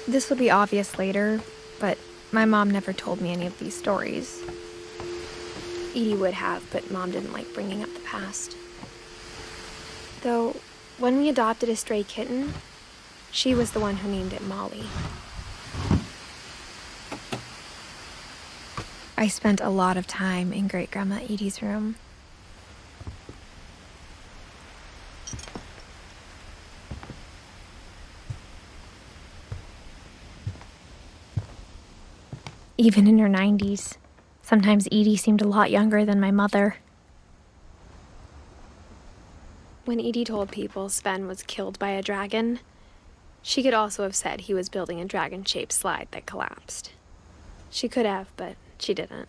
This would be obvious later, but my mom never told me any of these stories. Edie would have, but Mom didn't like bringing up the past. Though, when we adopted a stray kitten, she was the one who named it Molly. I spent a lot of time in Great-Grandma Edie's room. Even in her 90s, sometimes Edie seemed a lot younger than my mother. When Edie told people Sven was killed by a dragon, she could also have said he was building a dragon-shaped slide that collapsed. She could have, but she didn't.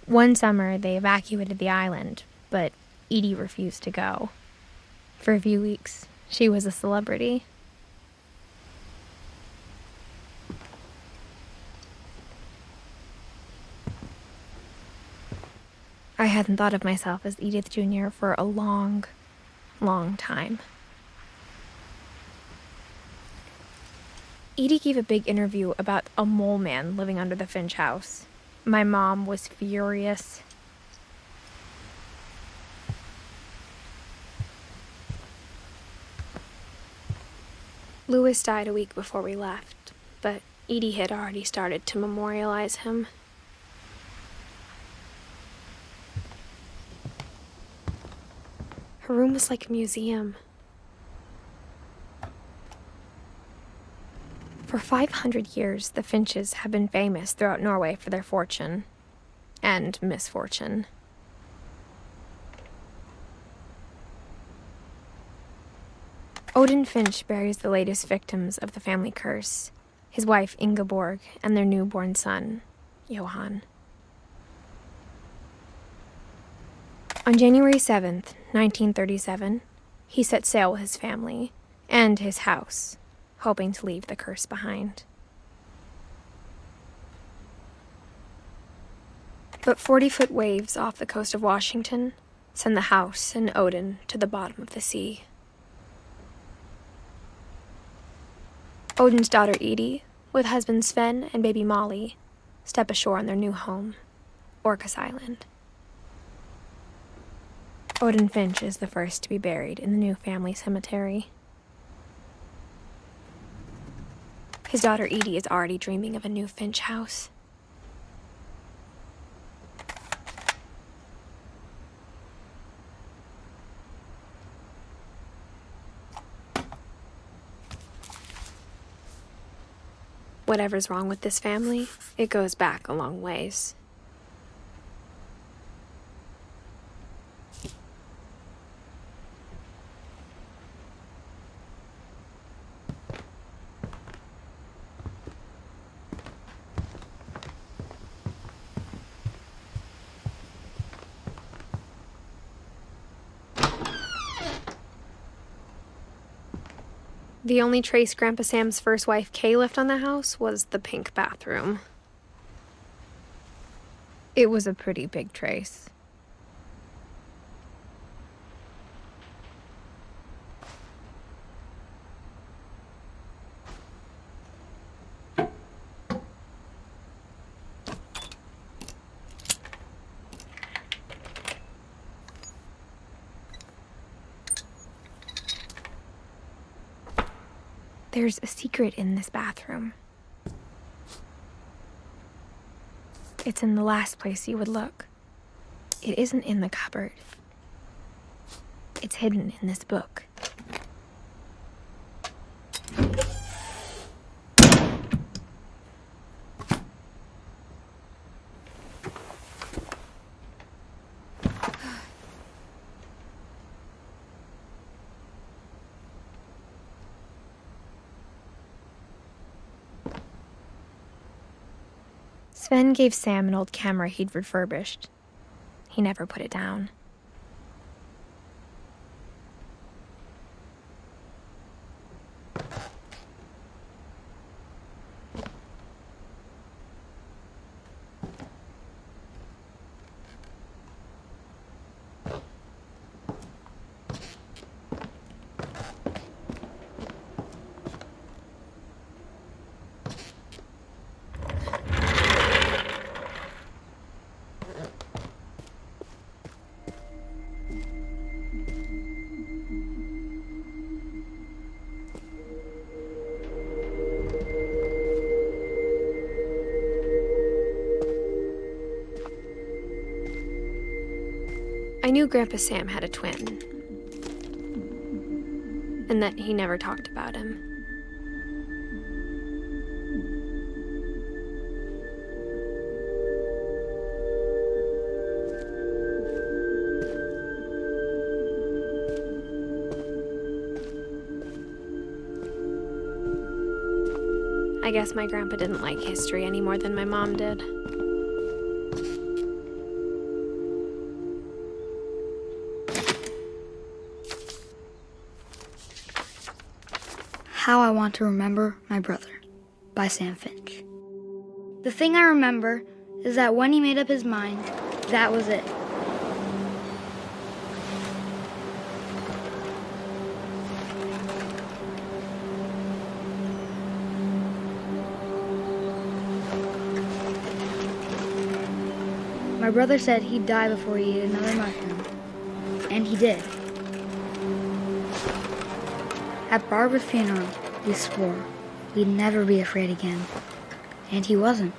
One summer, they evacuated the island, but Edie refused to go. For a few weeks, she was a celebrity. I hadn't thought of myself as Edith Jr. for a long, long time. Edie gave a big interview about a mole man living under the Finch house. My mom was furious. Louis died a week before we left, but Edie had already started to memorialize him. Her room was like a museum. For 500 years, the Finches have been famous throughout Norway for their fortune and misfortune. Odin Finch buries the latest victims of the family curse, his wife Ingeborg and their newborn son, Johan. On January 7th, 1937, he set sail with his family and his house, hoping to leave the curse behind. But 40-foot waves off the coast of Washington send the house and Odin to the bottom of the sea. Odin's daughter Edie, with husband Sven and baby Molly, step ashore on their new home, Orcas Island. Odin Finch is the first to be buried in the new family cemetery. His daughter Edie is already dreaming of a new Finch house. Whatever's wrong with this family, it goes back a long ways. The only trace Grandpa Sam's first wife Kay left on the house was the pink bathroom. It was a pretty big trace. There's a secret in this bathroom. It's in the last place you would look. It isn't in the cupboard. It's hidden in this book. Sven gave Sam an old camera he'd refurbished. He never put it down. I knew Grandpa Sam had a twin, and that he never talked about him. I guess my grandpa didn't like history any more than my mom did. How I Want to Remember My Brother by Sam Finch. The thing I remember is that when he made up his mind, that was it. My brother said he'd die before he ate another mushroom, and he did. At Barbara's funeral, we swore we'd never be afraid again, and he wasn't.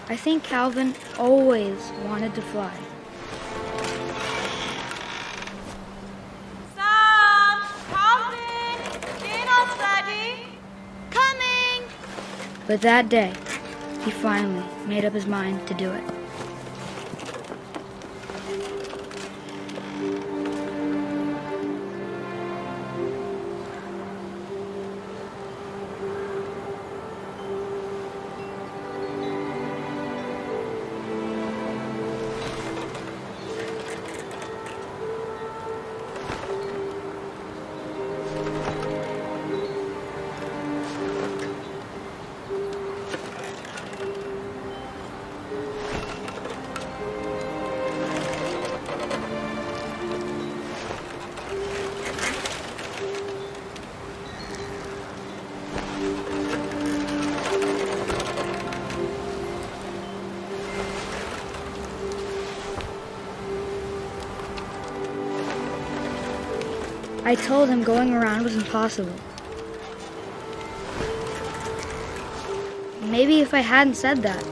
I think Calvin always wanted to fly. Sam! Calvin! Dinner's ready! Coming! But that day, he finally made up his mind to do it. I told him going around was impossible. Maybe if I hadn't said that.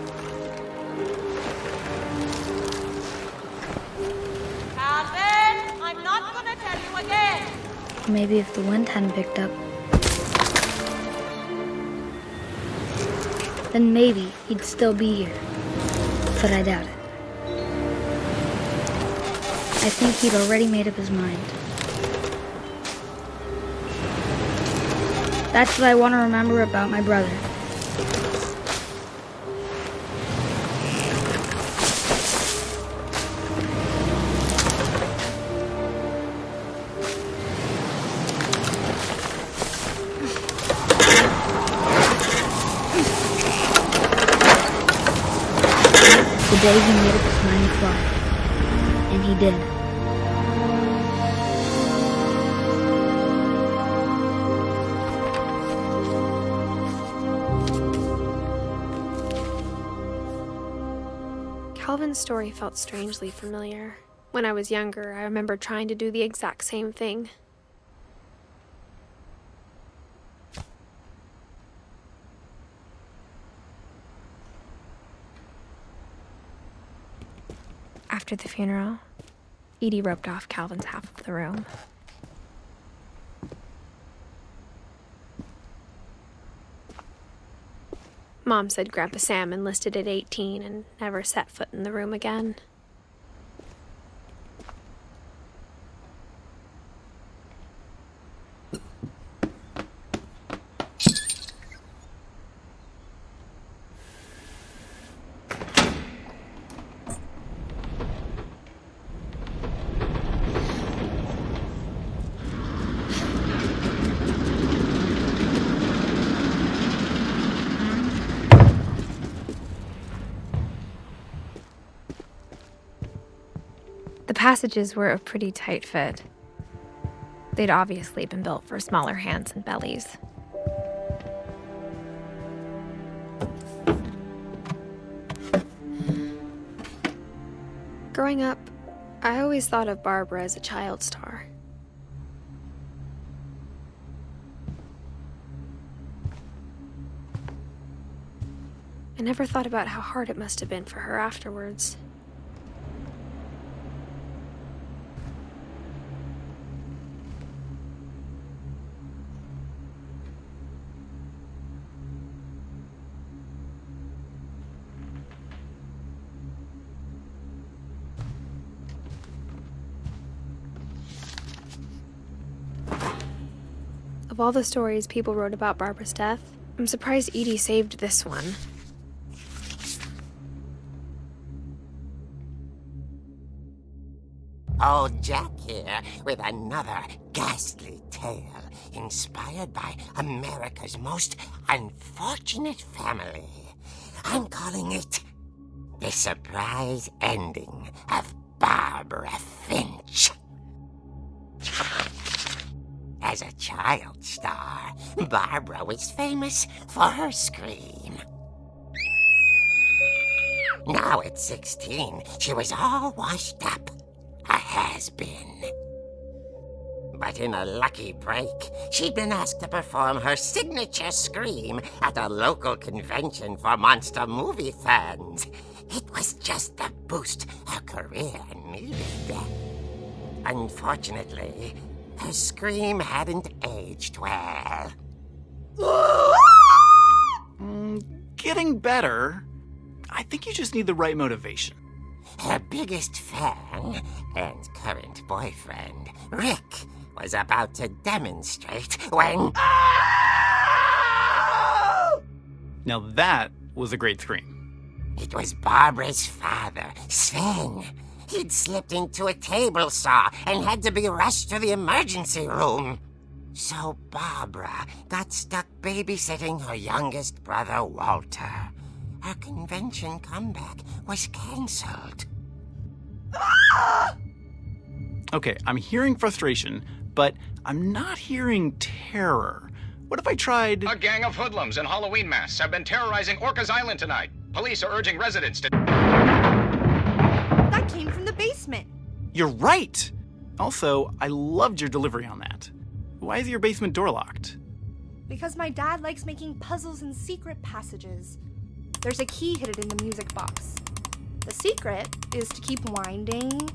Calvin! I'm not gonna tell you again! Maybe if the wind hadn't picked up. Then maybe he'd still be here. But I doubt it. I think he'd already made up his mind. That's what I want to remember about my brother. The day he made up his mind to fly. And he did. Calvin's story felt strangely familiar. When I was younger, I remember trying to do the exact same thing. After the funeral, Edith roped off Calvin's half of the room. Mom said Grandpa Sam enlisted at 18 and never set foot in the room again. passages were a pretty tight fit. They'd obviously been built for smaller hands and bellies. Growing up, I always thought of Barbara as a child star. I never thought about how hard it must have been for her afterwards. Of all the stories people wrote about Barbara's death, I'm surprised Edie saved this one. Old Jack here with another ghastly tale inspired by America's most unfortunate family. I'm calling it The Surprise Ending of Barbara Finch. As a child star, Barbara was famous for her scream. Now at 16, she was all washed up. A has-been. But in a lucky break, she'd been asked to perform her signature scream at a local convention for monster movie fans. It was just the boost her career needed. Unfortunately, her scream hadn't aged well. Getting better. I think you just need the right motivation. Her biggest fan and current boyfriend, Rick, was about to demonstrate when... Now that was a great scream. It was Barbara's father, Sven. He'd slipped into a table saw and had to be rushed to the emergency room. So Barbara got stuck babysitting her youngest brother, Walter. Her convention comeback was cancelled. Okay, I'm hearing frustration, but I'm not hearing terror. What if I tried... A gang of hoodlums in Halloween masks have been terrorizing Orcas Island tonight. Police are urging residents to... That came from the basement. You're right! Also, I loved your delivery on that. Why is your basement door locked? Because my dad likes making puzzles and secret passages. There's a key hidden in the music box. The secret is to keep winding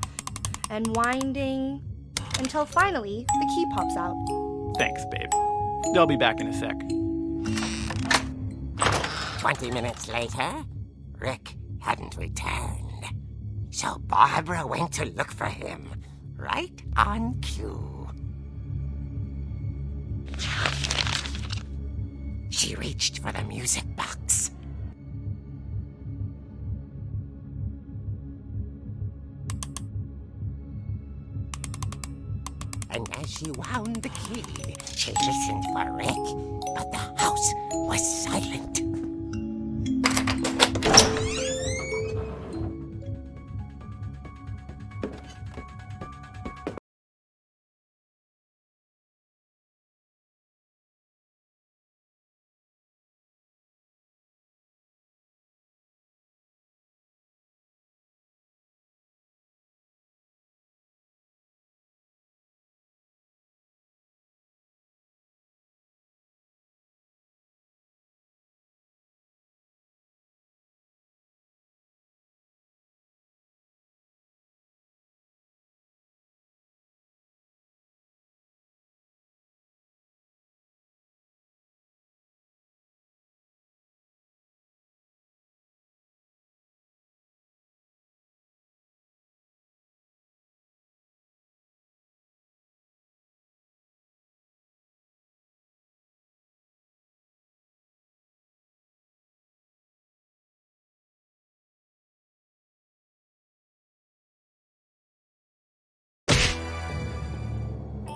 and winding until finally the key pops out. Thanks, babe. I'll be back in a sec. 20 minutes later, Rick hadn't returned. So Barbara went to look for him, right on cue. She reached for the music box. And as she wound the key, she listened for Rick, but the house was silent.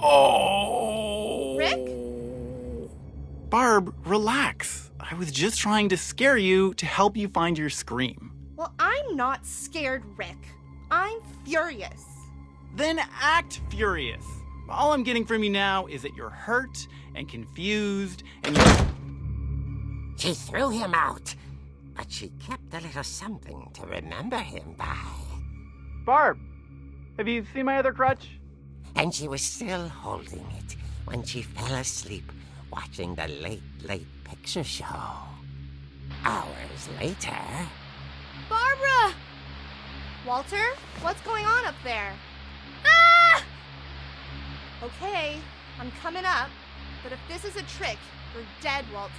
Oh! Rick? Barb, relax. I was just trying to scare you to help you find your scream. Well, I'm not scared, Rick. I'm furious. Then act furious. All I'm getting from you now is that you're hurt and confused and you're... She threw him out, but she kept a little something to remember him by. Barb, have you seen my other crutch? And she was still holding it when she fell asleep watching the late picture show. Hours later... Barbara! Walter, what's going on up there? Ah! Okay, I'm coming up, but if this is a trick, you're dead, Walter.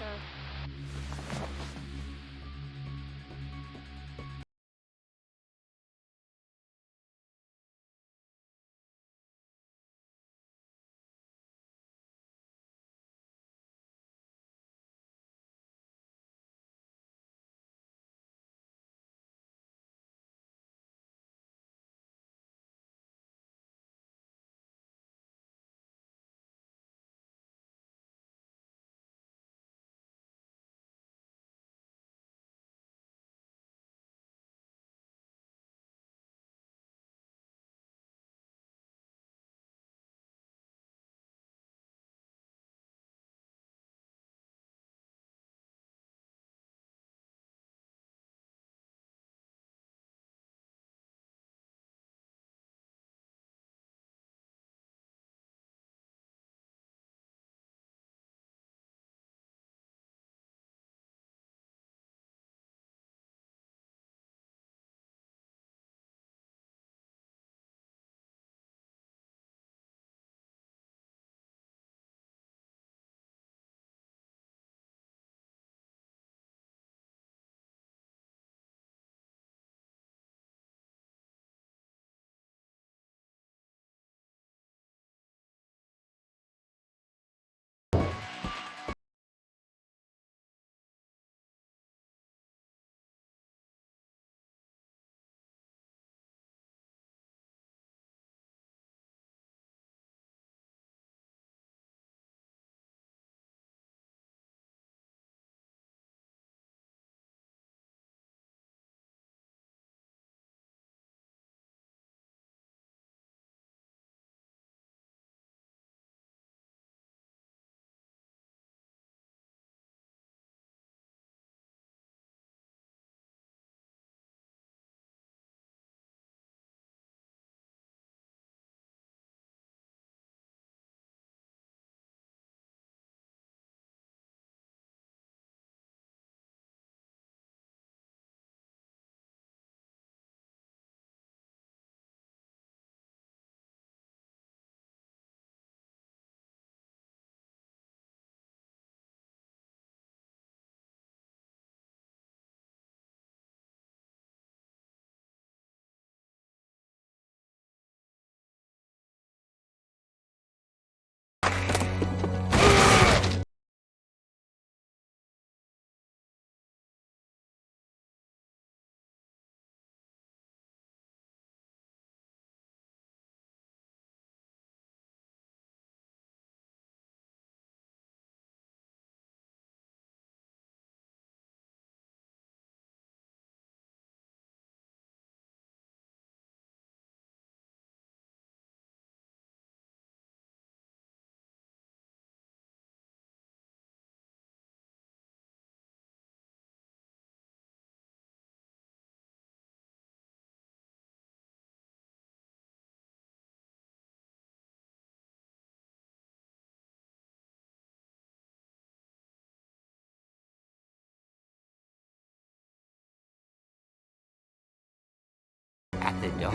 At the door,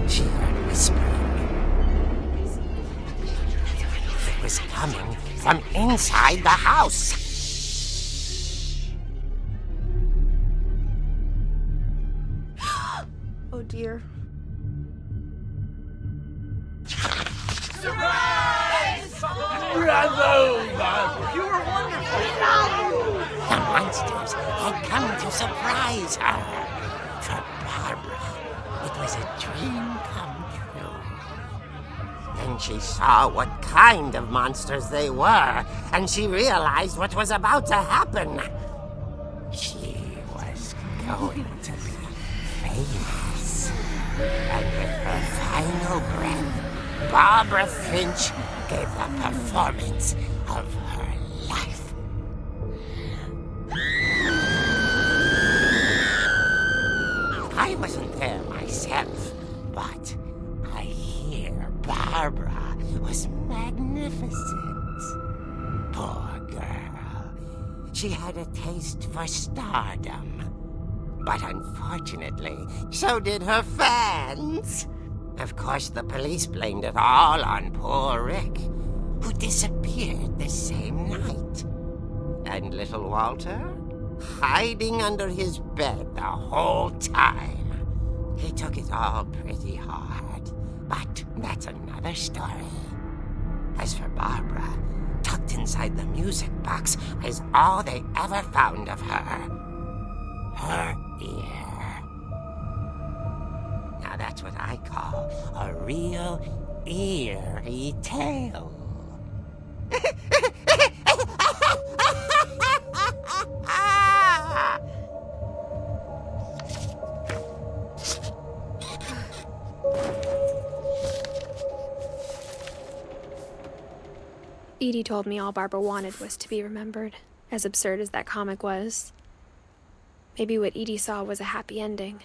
she heard whispering. It was coming from inside the house. Oh dear. The monsters had come to surprise her. For Barbara, it was a dream come true. Then she saw what kind of monsters they were, and she realized what was about to happen. She was going to be famous. And with her final Barbara Finch gave the performance of her life. I wasn't there myself, but I hear Barbara was magnificent. Poor girl. She had a taste for stardom. But unfortunately, so did her fans. Of course, the police blamed it all on poor Rick, who disappeared the same night. And little Walter? Hiding under his bed the whole time. He took it all pretty hard, but that's another story. As for Barbara, tucked inside the music box is all they ever found of her. Her ear. Now that's what I call a real eerie tale. Edie told me all Barbara wanted was to be remembered, as absurd as that comic was. Maybe what Edie saw was a happy ending.